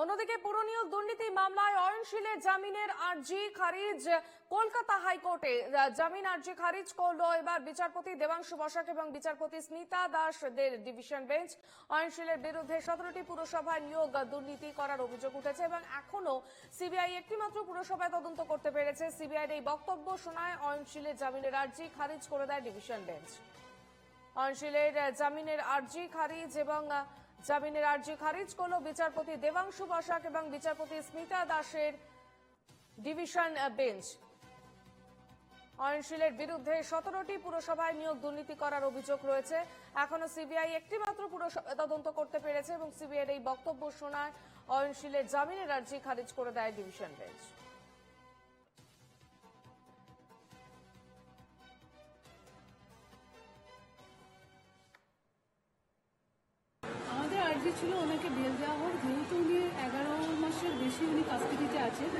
অন্যদিকে পুরনিয়োগ দুর্নীতি মামলায় অয়নশীলের জামিনের আর্জি খারিজ। কলকাতা হাইকোর্টে জামিন আর্জি খারিজ করল এবার বিচারপতি দেবাংশু বসাক এবং বিচারপতি স্মিতা দাসদের ডিভিশন বেঞ্চ। অয়নশীলের বিরুদ্ধে 17টি পুরসভায় নিয়োগ দুর্নীতি করার অভিযোগ উঠেছে এবং এখনো সিবিআই একটিমাত্র পুরসভায় তদন্ত করতে পেরেছে। সিবিআইয়ের এই বক্তব্য শোনায় অয়নশীলের জামিনের আর্জি খারিজ করে দেয় ডিভিশন বেঞ্চ। অয়নশীলের জামিনের আর্জি খারিজ এবং জামিনের আর্জি খারিজ করল বিচারপতি দেবাংশু বসাক এবং বিচারপতি স্মিতা দাসের ডিভিশন বেঞ্চ। অয়নশীলের বিরুদ্ধে 17টি পুরসভায় নিয়োগ দুর্নীতি করার অভিযোগ রয়েছে। এখনো সিবিআই একটিমাত্র পুরসভায় তদন্ত করতে পেরেছে এবং সিবিআইয়ের এই বক্তব্য শোনায় অয়নশীলের জামিনের আর্জি খারিজ করে দেয় ডিভিশন বেঞ্চ। আর্জি ছিল ওনাকে বেল দেওয়া হোক, যেহেতু উনি 11 মাসের বেশি উনি কাস্টাডিতে আছেন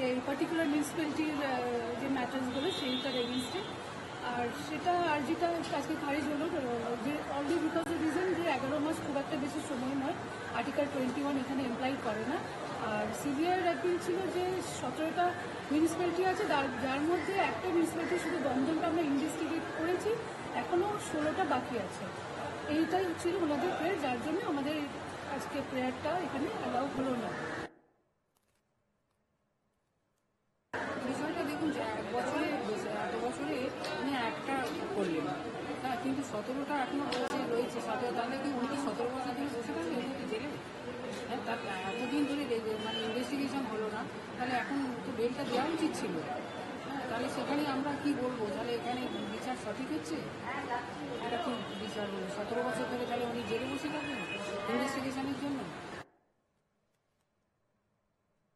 এই পার্টিকুলার মিউনিসিপ্যালিটির যে ম্যাটার্সগুলো সেইটার এগেনস্টে। আর সেটা আর্জিটা আজকে খারিজ হলো যে অনলি বিকজ অফ রিজন যে 11 মাস খুব একটা বেশি সময় নয়, আর্টিকেল 21 এখানে এমপ্লাই করে না। আর সিবিআইয়ের অ্যাপিল ছিল যে 17টা মিউনিসিপ্যালিটি আছে, যার মধ্যে একটা মিউনিসিপ্যালিটি শুধু দমদমটা আমরা ইনভেস্টিগেট করেছি, এখনও 16টা বাকি আছে। এইটাই ছিল ওনাদের প্রেয়ার, যার জন্য আমাদের আজকে প্রেয়ারটা এখানে অ্যালাউ হলো না। বিষয়টা দেখুন যে এত বছরে উনি একটা করলেন, হ্যাঁ, কিন্তু 17টা এখনো রয়েছে। তাহলে কি উনি 17 বছর ধরে বসে থাকবে উনি জেলে? হ্যাঁ, তার এতদিন ধরে মানে ইনভেস্টিগেশন হলো না, তাহলে এখন তো বেলটা দেওয়া উচিত ছিল। হ্যাঁ, তাহলে সেখানে আমরা কি বলবো? তাহলে এখানে বিচার সঠিক হচ্ছে? এটা কি বিচার হলো? 17 বছর ধরে তাহলে উনি জেলে বসে থাকবেন ইনভেস্টিগেশনের জন্য?